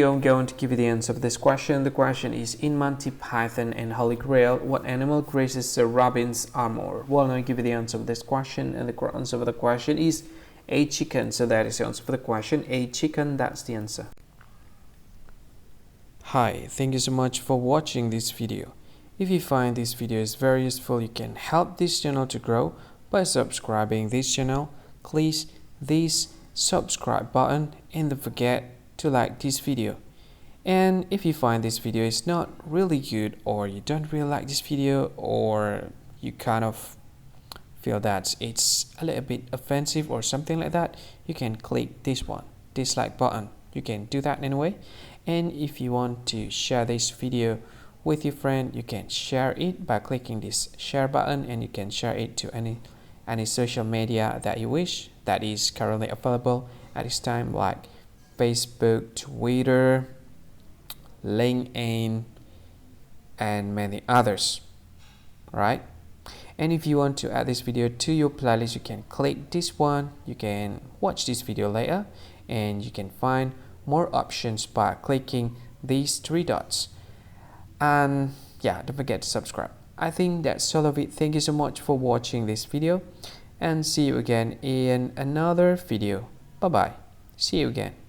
I'm going to give you the answer of this question. The question is, in Monty Python and Holy Grail, what animal graces Sir Robin's armor? Well, now I give you the answer of this question, and the correct answer of the question is a chicken. So that is the answer for the question, a chicken. That's the answer. Hi, thank you so much for watching this video. If you find this video is very useful, you can help this channel to grow by subscribing this channel. Please this subscribe button and don't forget to like this video. And if you find this video is not really good, or you don't really like this video, or you kind of feel that it's a little bit offensive or something like that, you can click this one, dislike button. You can do that anyway. And if you want to share this video with your friend, you can share it by clicking this share button, and you can share it to any social media that you wish that is currently available at this time, like Facebook, Twitter, LinkedIn, and many others, right? And if you want to add this video to your playlist, you can click this one. You can watch this video later, and you can find more options by clicking these three dots. And yeah, don't forget to subscribe. I think that's all of it. Thank you so much for watching this video, and see you again in another video. Bye bye. See you again.